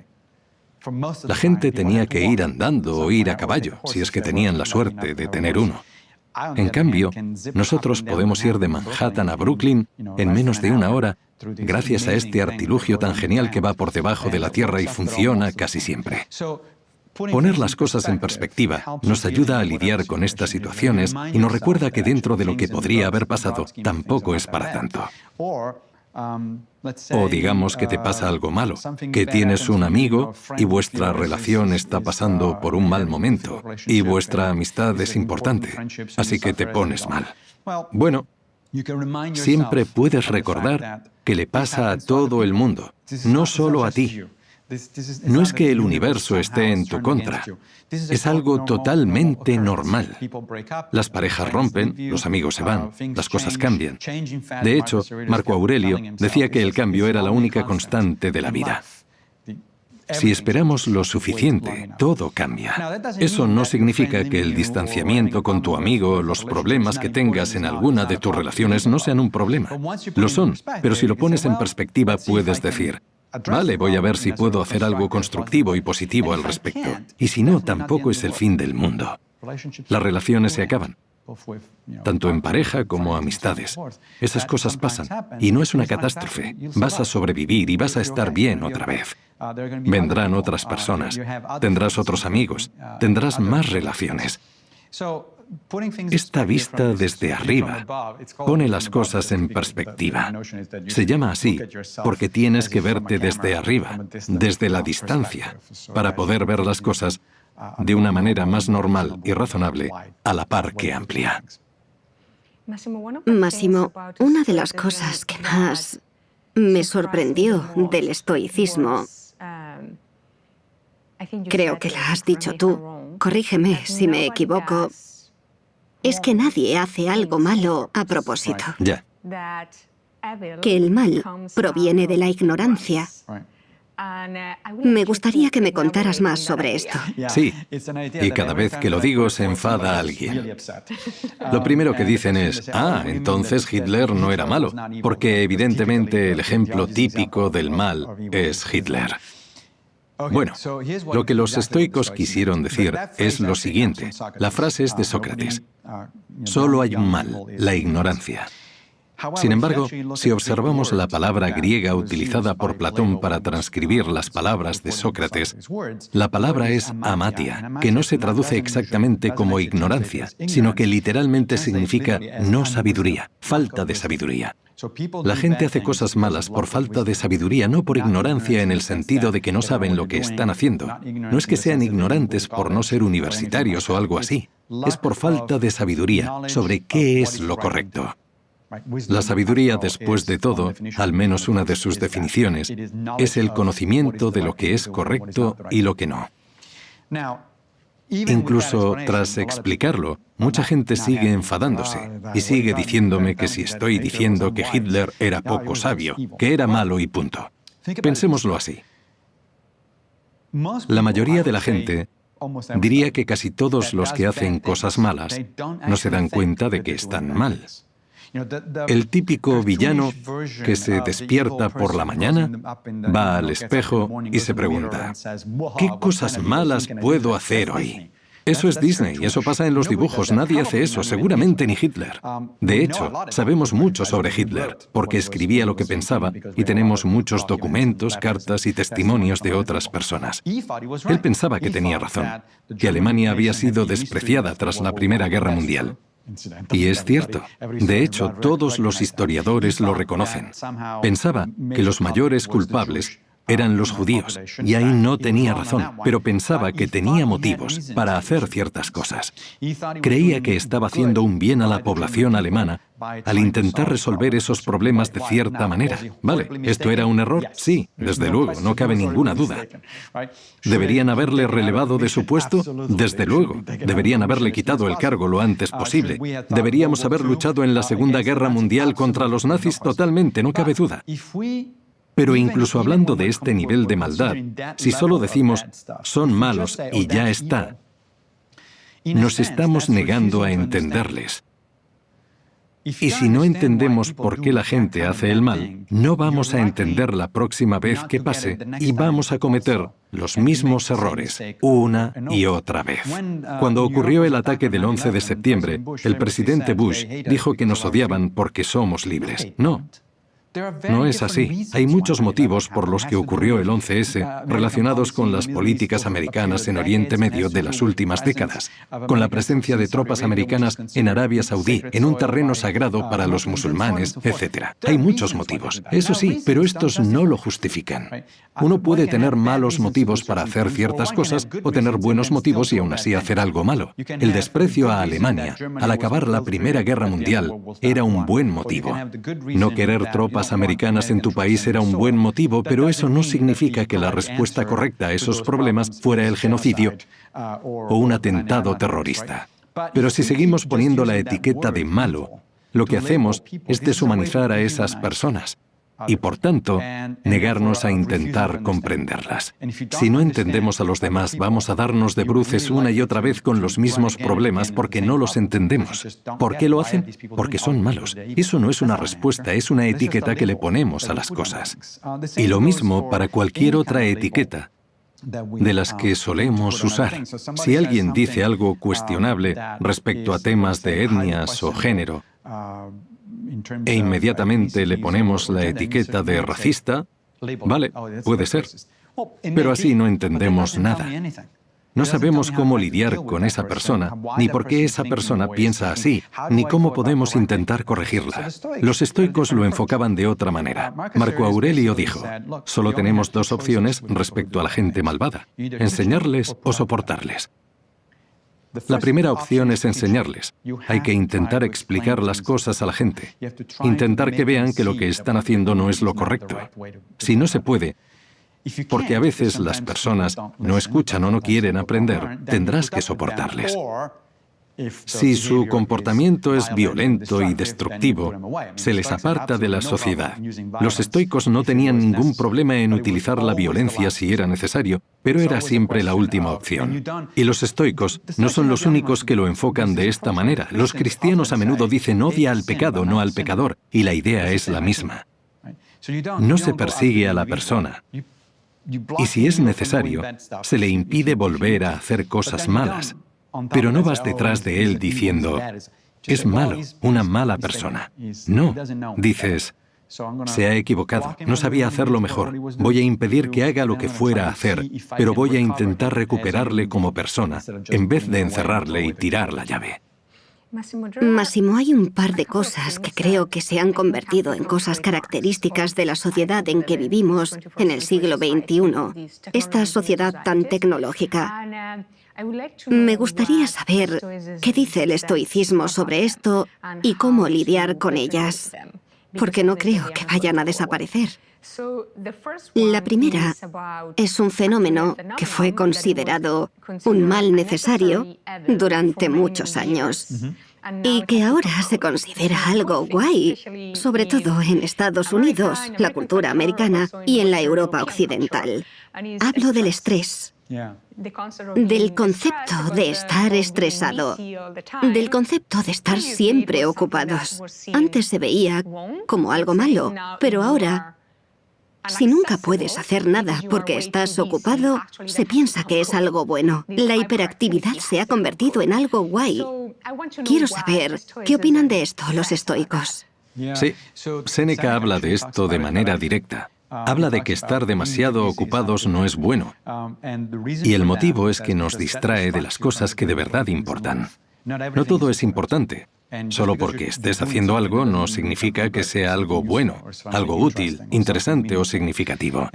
la gente tenía que ir andando o ir a caballo, si es que tenían la suerte de tener uno. En cambio, nosotros podemos ir de Manhattan a Brooklyn en menos de una hora, gracias a este artilugio tan genial que va por debajo de la tierra y funciona casi siempre. Poner las cosas en perspectiva nos ayuda a lidiar con estas situaciones y nos recuerda que dentro de lo que podría haber pasado, tampoco es para tanto. O digamos que te pasa algo malo, que tienes un amigo y vuestra relación está pasando por un mal momento y vuestra amistad es importante, así que te pones mal. Bueno, siempre puedes recordar que le pasa a todo el mundo, no solo a ti. No es que el universo esté en tu contra, es algo totalmente normal. Las parejas rompen, los amigos se van, las cosas cambian. De hecho, Marco Aurelio decía que el cambio era la única constante de la vida. Si esperamos lo suficiente, todo cambia. Eso no significa que el distanciamiento con tu amigo, los problemas que tengas en alguna de tus relaciones no sean un problema. Lo son, pero si lo pones en perspectiva puedes decir, vale, voy a ver si puedo hacer algo constructivo y positivo al respecto. Y si no, tampoco es el fin del mundo. Las relaciones se acaban, tanto en pareja como amistades. Esas cosas pasan, y no es una catástrofe. Vas a sobrevivir y vas a estar bien otra vez. Vendrán otras personas, tendrás otros amigos, tendrás más relaciones. Esta vista desde arriba pone las cosas en perspectiva. Se llama así porque tienes que verte desde arriba, desde la distancia, para poder ver las cosas de una manera más normal y razonable, a la par que amplia. Máximo, una de las cosas que más me sorprendió del estoicismo, creo que la has dicho tú, corrígeme si me equivoco, es que nadie hace algo malo a propósito. Ya. Que el mal proviene de la ignorancia. Me gustaría que me contaras más sobre esto. Sí, y cada vez que lo digo se enfada alguien. Lo primero que dicen es, entonces Hitler no era malo, porque evidentemente el ejemplo típico del mal es Hitler. Bueno, lo que los estoicos quisieron decir es lo siguiente. La frase es de Sócrates. Solo hay un mal, la ignorancia. Sin embargo, si observamos la palabra griega utilizada por Platón para transcribir las palabras de Sócrates, la palabra es amatia, que no se traduce exactamente como ignorancia, sino que literalmente significa no sabiduría, falta de sabiduría. La gente hace cosas malas por falta de sabiduría, no por ignorancia en el sentido de que no saben lo que están haciendo. No es que sean ignorantes por no ser universitarios o algo así. Es por falta de sabiduría sobre qué es lo correcto. La sabiduría, después de todo, al menos una de sus definiciones, es el conocimiento de lo que es correcto y lo que no. Incluso tras explicarlo, mucha gente sigue enfadándose y sigue diciéndome que si estoy diciendo que Hitler era poco sabio, que era malo y punto. Pensémoslo así. La mayoría de la gente diría que casi todos los que hacen cosas malas no se dan cuenta de que están mal. El típico villano que se despierta por la mañana, va al espejo y se pregunta, ¿qué cosas malas puedo hacer hoy? Eso es Disney, eso pasa en los dibujos, nadie hace eso, seguramente ni Hitler. De hecho, sabemos mucho sobre Hitler, porque escribía lo que pensaba y tenemos muchos documentos, cartas y testimonios de otras personas. Él pensaba que tenía razón, que Alemania había sido despreciada tras la Primera Guerra Mundial. Y es cierto. De hecho, todos los historiadores lo reconocen. Pensaba que los mayores culpables eran los judíos, y ahí no tenía razón, pero pensaba que tenía motivos para hacer ciertas cosas. Creía que estaba haciendo un bien a la población alemana al intentar resolver esos problemas de cierta manera. ¿Vale? ¿Esto era un error? Sí, desde luego, no cabe ninguna duda. ¿Deberían haberle relevado de su puesto? Desde luego. Deberían haberle quitado el cargo lo antes posible. Deberíamos haber luchado en la Segunda Guerra Mundial contra los nazis totalmente, no cabe duda. Pero incluso hablando de este nivel de maldad, si solo decimos, son malos y ya está, nos estamos negando a entenderles. Y si no entendemos por qué la gente hace el mal, no vamos a entender la próxima vez que pase y vamos a cometer los mismos errores una y otra vez. Cuando ocurrió el ataque del 11 de septiembre, el presidente Bush dijo que nos odiaban porque somos libres. No es así. Hay muchos motivos por los que ocurrió el 11S relacionados con las políticas americanas en Oriente Medio de las últimas décadas, con la presencia de tropas americanas en Arabia Saudí, en un terreno sagrado para los musulmanes, etc. Hay muchos motivos. Eso sí, pero estos no lo justifican. Uno puede tener malos motivos para hacer ciertas cosas o tener buenos motivos y aún así hacer algo malo. El desprecio a Alemania al acabar la Primera Guerra Mundial era un buen motivo. No querer tropas americanas en tu país era un buen motivo, pero eso no significa que la respuesta correcta a esos problemas fuera el genocidio o un atentado terrorista. Pero si seguimos poniendo la etiqueta de malo, lo que hacemos es deshumanizar a esas personas y, por tanto, negarnos a intentar comprenderlas. Si no entendemos a los demás, vamos a darnos de bruces una y otra vez con los mismos problemas porque no los entendemos. ¿Por qué lo hacen? Porque son malos. Eso no es una respuesta, es una etiqueta que le ponemos a las cosas. Y lo mismo para cualquier otra etiqueta de las que solemos usar. Si alguien dice algo cuestionable respecto a temas de etnias o género, e inmediatamente le ponemos la etiqueta de racista, vale, puede ser, pero así no entendemos nada. No sabemos cómo lidiar con esa persona, ni por qué esa persona piensa así, ni cómo podemos intentar corregirla. Los estoicos lo enfocaban de otra manera. Marco Aurelio dijo, solo tenemos dos opciones respecto a la gente malvada, enseñarles o soportarles. La primera opción es enseñarles. Hay que intentar explicar las cosas a la gente. Intentar que vean que lo que están haciendo no es lo correcto. Si no se puede, porque a veces las personas no escuchan o no quieren aprender, tendrás que soportarles. Si su comportamiento es violento y destructivo, se les aparta de la sociedad. Los estoicos no tenían ningún problema en utilizar la violencia si era necesario, pero era siempre la última opción. Y los estoicos no son los únicos que lo enfocan de esta manera. Los cristianos a menudo dicen odia al pecado, no al pecador, y la idea es la misma. No se persigue a la persona. Y si es necesario, se le impide volver a hacer cosas malas. Pero no vas detrás de él diciendo, es malo, una mala persona. No, dices, se ha equivocado, no sabía hacerlo mejor. Voy a impedir que haga lo que fuera a hacer, pero voy a intentar recuperarle como persona, en vez de encerrarle y tirar la llave. Massimo, hay un par de cosas que creo que se han convertido en cosas características de la sociedad en que vivimos en el siglo XXI, esta sociedad tan tecnológica. Me gustaría saber qué dice el estoicismo sobre esto y cómo lidiar con ellas, porque no creo que vayan a desaparecer. La primera es un fenómeno que fue considerado un mal necesario durante muchos años y que ahora se considera algo guay, sobre todo en Estados Unidos, la cultura americana y en la Europa occidental. Hablo del estrés. Del concepto de estar estresado, del concepto de estar siempre ocupados. Antes se veía como algo malo, pero ahora, si nunca puedes hacer nada porque estás ocupado, se piensa que es algo bueno. La hiperactividad se ha convertido en algo guay. Quiero saber, ¿qué opinan de esto los estoicos? Sí, Séneca habla de esto de manera directa. Habla de que estar demasiado ocupados no es bueno. Y el motivo es que nos distrae de las cosas que de verdad importan. No todo es importante. Solo porque estés haciendo algo no significa que sea algo bueno, algo útil, interesante o significativo.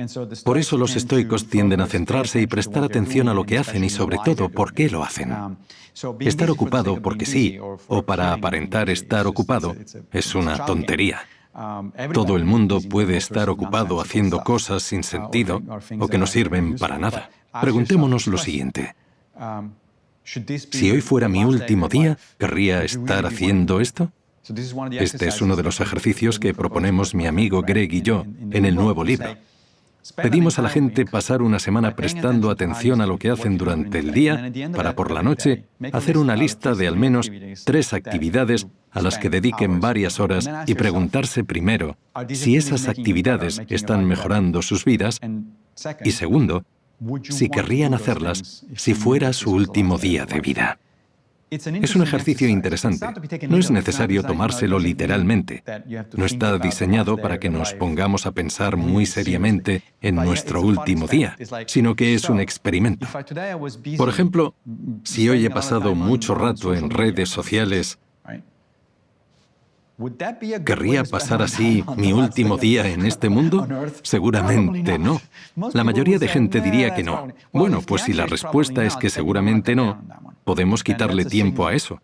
Por eso los estoicos tienden a centrarse y prestar atención a lo que hacen y sobre todo por qué lo hacen. Estar ocupado porque sí o para aparentar estar ocupado es una tontería. Todo el mundo puede estar ocupado haciendo cosas sin sentido o que no sirven para nada. Preguntémonos lo siguiente. Si hoy fuera mi último día, ¿querría estar haciendo esto? Este es uno de los ejercicios que proponemos mi amigo Greg y yo en el nuevo libro. Pedimos a la gente pasar una semana prestando atención a lo que hacen durante el día para por la noche hacer una lista de al menos 3 actividades a las que dediquen varias horas y preguntarse primero si esas actividades están mejorando sus vidas y segundo, si querrían hacerlas si fuera su último día de vida. Es un ejercicio interesante. No es necesario tomárselo literalmente. No está diseñado para que nos pongamos a pensar muy seriamente en nuestro último día, sino que es un experimento. Por ejemplo, si hoy he pasado mucho rato en redes sociales, ¿querría pasar así mi último día en este mundo? Seguramente no. La mayoría de gente diría que no. Bueno, pues si la respuesta es que seguramente no, podemos quitarle tiempo a eso.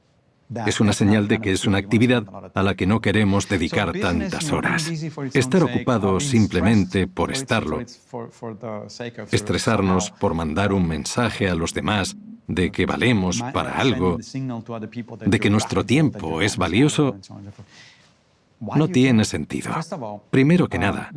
Es una señal de que es una actividad a la que no queremos dedicar tantas horas. Estar ocupado simplemente por estarlo, estresarnos por mandar un mensaje a los demás de que valemos para algo, de que nuestro tiempo es valioso, no tiene sentido. Primero que nada,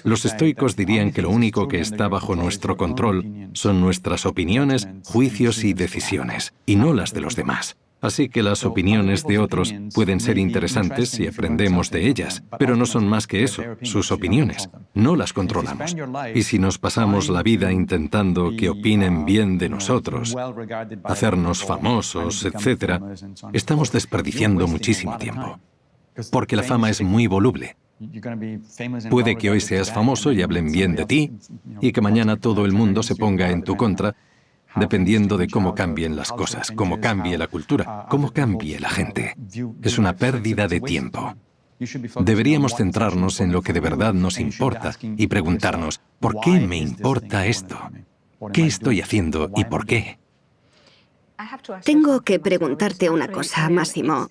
los estoicos dirían que lo único que está bajo nuestro control son nuestras opiniones, juicios y decisiones, y no las de los demás. Así que las opiniones de otros pueden ser interesantes si aprendemos de ellas, pero no son más que eso, sus opiniones. No las controlamos. Y si nos pasamos la vida intentando que opinen bien de nosotros, hacernos famosos, etc., estamos desperdiciando muchísimo tiempo. Porque la fama es muy voluble. Puede que hoy seas famoso y hablen bien de ti, y que mañana todo el mundo se ponga en tu contra, dependiendo de cómo cambien las cosas, cómo cambie la cultura, cómo cambie la gente. Es una pérdida de tiempo. Deberíamos centrarnos en lo que de verdad nos importa y preguntarnos, ¿por qué me importa esto? ¿Qué estoy haciendo y por qué? Tengo que preguntarte una cosa, Massimo,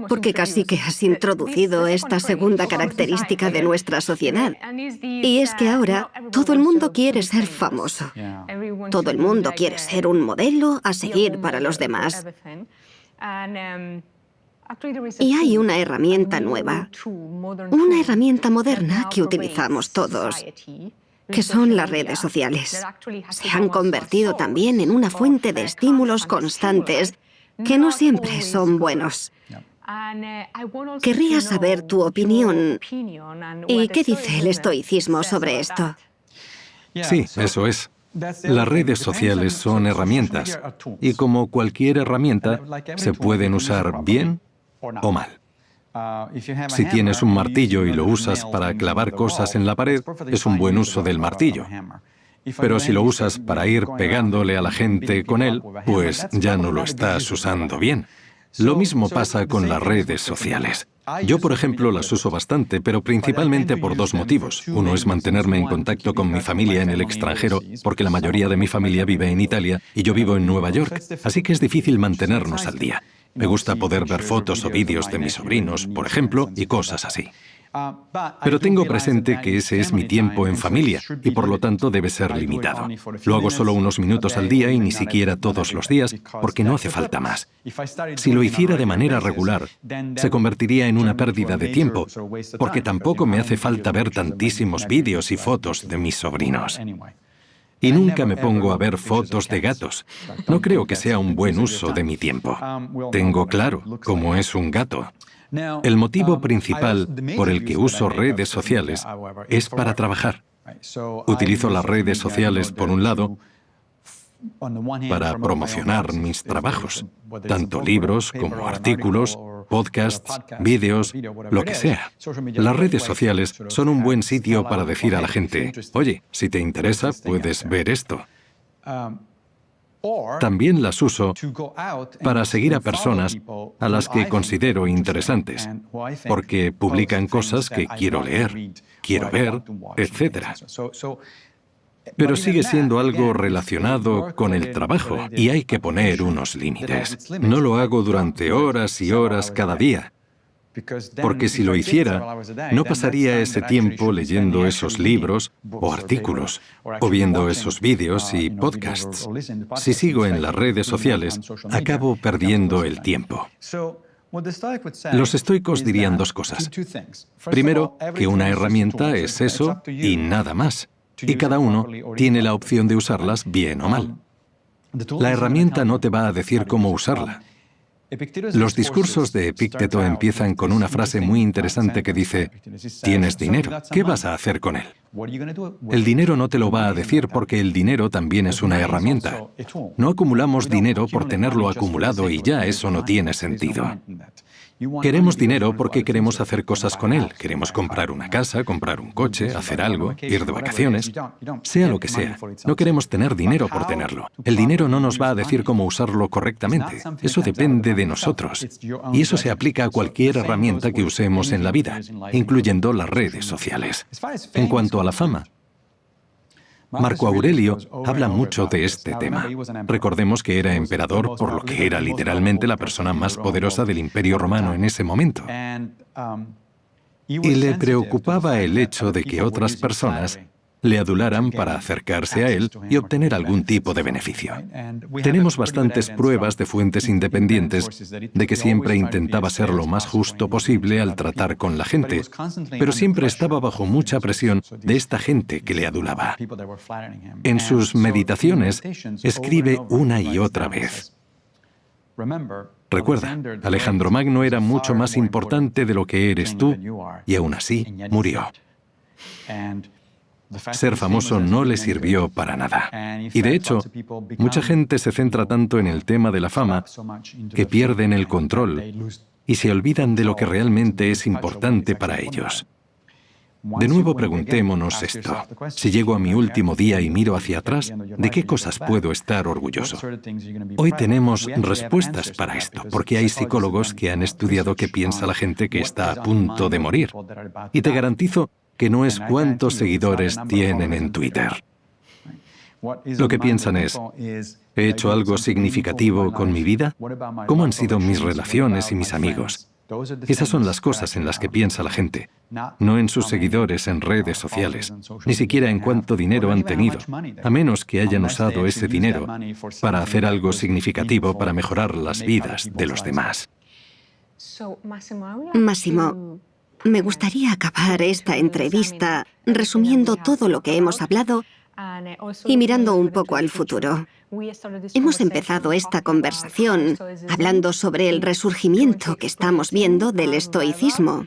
porque casi que has introducido esta segunda característica de nuestra sociedad. Y es que ahora todo el mundo quiere ser famoso. Todo el mundo quiere ser un modelo a seguir para los demás. Y hay una herramienta nueva, una herramienta moderna que utilizamos todos, que son las redes sociales. Se han convertido también en una fuente de estímulos constantes que no siempre son buenos. Querría saber tu opinión y qué dice el estoicismo sobre esto. Sí, eso es. Las redes sociales son herramientas y como cualquier herramienta, se pueden usar bien o mal. Si tienes un martillo y lo usas para clavar cosas en la pared, es un buen uso del martillo. Pero si lo usas para ir pegándole a la gente con él, pues ya no lo estás usando bien. Lo mismo pasa con las redes sociales. Yo, por ejemplo, las uso bastante, pero principalmente por dos motivos. Uno es mantenerme en contacto con mi familia en el extranjero, porque la mayoría de mi familia vive en Italia y yo vivo en Nueva York, así que es difícil mantenernos al día. Me gusta poder ver fotos o vídeos de mis sobrinos, por ejemplo, y cosas así. Pero tengo presente que ese es mi tiempo en familia y por lo tanto debe ser limitado. Lo hago solo unos minutos al día y ni siquiera todos los días porque no hace falta más. Si lo hiciera de manera regular, se convertiría en una pérdida de tiempo porque tampoco me hace falta ver tantísimos vídeos y fotos de mis sobrinos. Y nunca me pongo a ver fotos de gatos. No creo que sea un buen uso de mi tiempo. Tengo claro cómo es un gato. El motivo principal por el que uso redes sociales es para trabajar. Utilizo las redes sociales, por un lado, para promocionar mis trabajos, tanto libros como artículos, podcasts, vídeos, lo que sea. Las redes sociales son un buen sitio para decir a la gente, oye, si te interesa, puedes ver esto. También las uso para seguir a personas a las que considero interesantes, porque publican cosas que quiero leer, quiero ver, etc. Pero sigue siendo algo relacionado con el trabajo y hay que poner unos límites. No lo hago durante horas y horas cada día, porque si lo hiciera, no pasaría ese tiempo leyendo esos libros o artículos, o viendo esos vídeos y podcasts. Si sigo en las redes sociales, acabo perdiendo el tiempo. Los estoicos dirían dos cosas. Primero, que una herramienta es eso y nada más, y cada uno tiene la opción de usarlas bien o mal. La herramienta no te va a decir cómo usarla. Los discursos de Epicteto empiezan con una frase muy interesante que dice, «Tienes dinero, ¿qué vas a hacer con él?». El dinero no te lo va a decir porque el dinero también es una herramienta. No acumulamos dinero por tenerlo acumulado y ya eso no tiene sentido. Queremos dinero porque queremos hacer cosas con él. Queremos comprar una casa, comprar un coche, hacer algo, ir de vacaciones, sea lo que sea. No queremos tener dinero por tenerlo. El dinero no nos va a decir cómo usarlo correctamente. Eso depende de nosotros. Y eso se aplica a cualquier herramienta que usemos en la vida, incluyendo las redes sociales. En cuanto a la fama, Marco Aurelio habla mucho de este tema. Recordemos que era emperador, por lo que era literalmente la persona más poderosa del Imperio Romano en ese momento. Y le preocupaba el hecho de que otras personas le adularan para acercarse a él y obtener algún tipo de beneficio. Tenemos bastantes pruebas de fuentes independientes de que siempre intentaba ser lo más justo posible al tratar con la gente, pero siempre estaba bajo mucha presión de esta gente que le adulaba. En sus meditaciones escribe una y otra vez. Recuerda, Alejandro Magno era mucho más importante de lo que eres tú y aún así murió. Ser famoso no le sirvió para nada. Y de hecho, mucha gente se centra tanto en el tema de la fama que pierden el control y se olvidan de lo que realmente es importante para ellos. De nuevo preguntémonos esto. Si llego a mi último día y miro hacia atrás, ¿de qué cosas puedo estar orgulloso? Hoy tenemos respuestas para esto, porque hay psicólogos que han estudiado qué piensa la gente que está a punto de morir. Y te garantizo que no es cuántos seguidores tienen en Twitter. Lo que piensan es, ¿he hecho algo significativo con mi vida? ¿Cómo han sido mis relaciones y mis amigos? Esas son las cosas en las que piensa la gente, no en sus seguidores en redes sociales, ni siquiera en cuánto dinero han tenido, a menos que hayan usado ese dinero para hacer algo significativo para mejorar las vidas de los demás. Máximo, me gustaría acabar esta entrevista resumiendo todo lo que hemos hablado y mirando un poco al futuro. Hemos empezado esta conversación hablando sobre el resurgimiento que estamos viendo del estoicismo.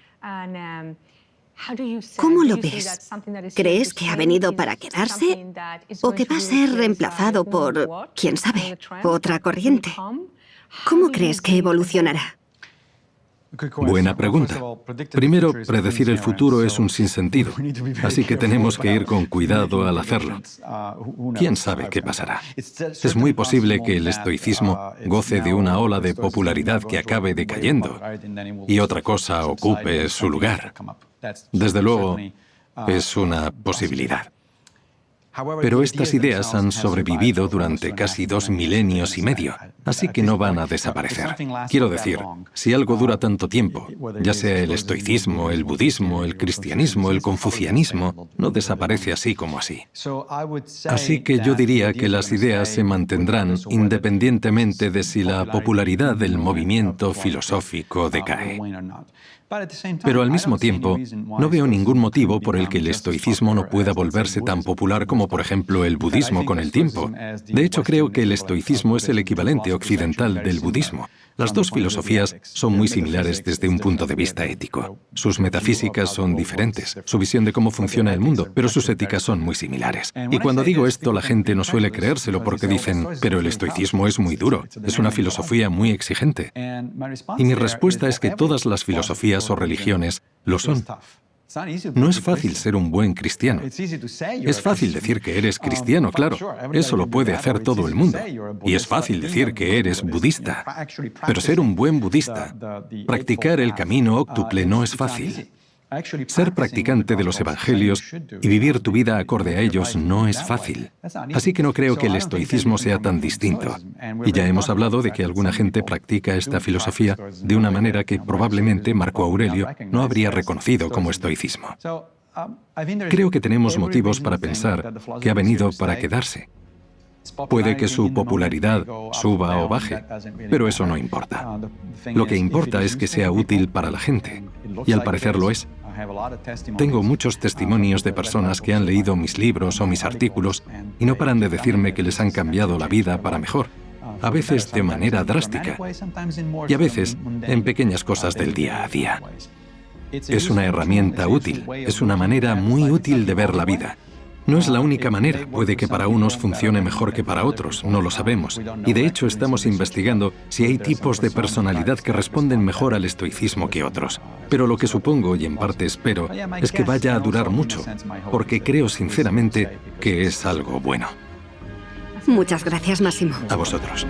¿Cómo lo ves? ¿Crees que ha venido para quedarse o que va a ser reemplazado por, quién sabe, otra corriente? ¿Cómo crees que evolucionará? Buena pregunta. Primero, predecir el futuro es un sinsentido, así que tenemos que ir con cuidado al hacerlo. ¿Quién sabe qué pasará? Es muy posible que el estoicismo goce de una ola de popularidad que acabe decayendo y otra cosa ocupe su lugar. Desde luego, es una posibilidad. Pero estas ideas han sobrevivido durante casi 2 milenios y medio, así que no van a desaparecer. Quiero decir, si algo dura tanto tiempo, ya sea el estoicismo, el budismo, el cristianismo, el confucianismo, no desaparece así como así. Así que yo diría que las ideas se mantendrán independientemente de si la popularidad del movimiento filosófico decae. Pero al mismo tiempo, no veo ningún motivo por el que el estoicismo no pueda volverse tan popular como, por ejemplo, el budismo con el tiempo. De hecho, creo que el estoicismo es el equivalente occidental del budismo. Las dos filosofías son muy similares desde un punto de vista ético. Sus metafísicas son diferentes, su visión de cómo funciona el mundo, pero sus éticas son muy similares. Y cuando digo esto, la gente no suele creérselo porque dicen, pero el estoicismo es muy duro, es una filosofía muy exigente. Y mi respuesta es que todas las filosofías o religiones lo son. No es fácil ser un buen cristiano. Es fácil decir que eres cristiano, claro. Eso lo puede hacer todo el mundo. Y es fácil decir que eres budista. Pero ser un buen budista, practicar el camino óctuple no es fácil. Ser practicante de los evangelios y vivir tu vida acorde a ellos no es fácil. Así que no creo que el estoicismo sea tan distinto. Y ya hemos hablado de que alguna gente practica esta filosofía de una manera que probablemente Marco Aurelio no habría reconocido como estoicismo. Creo que tenemos motivos para pensar que ha venido para quedarse. Puede que su popularidad suba o baje, pero eso no importa. Lo que importa es que sea útil para la gente, y al parecer lo es. Tengo muchos testimonios de personas que han leído mis libros o mis artículos y no paran de decirme que les han cambiado la vida para mejor, a veces de manera drástica y a veces en pequeñas cosas del día a día. Es una herramienta útil, es una manera muy útil de ver la vida. No es la única manera, puede que para unos funcione mejor que para otros, no lo sabemos. Y de hecho estamos investigando si hay tipos de personalidad que responden mejor al estoicismo que otros. Pero lo que supongo, y en parte espero, es que vaya a durar mucho, porque creo sinceramente que es algo bueno. Muchas gracias, Máximo. A vosotros.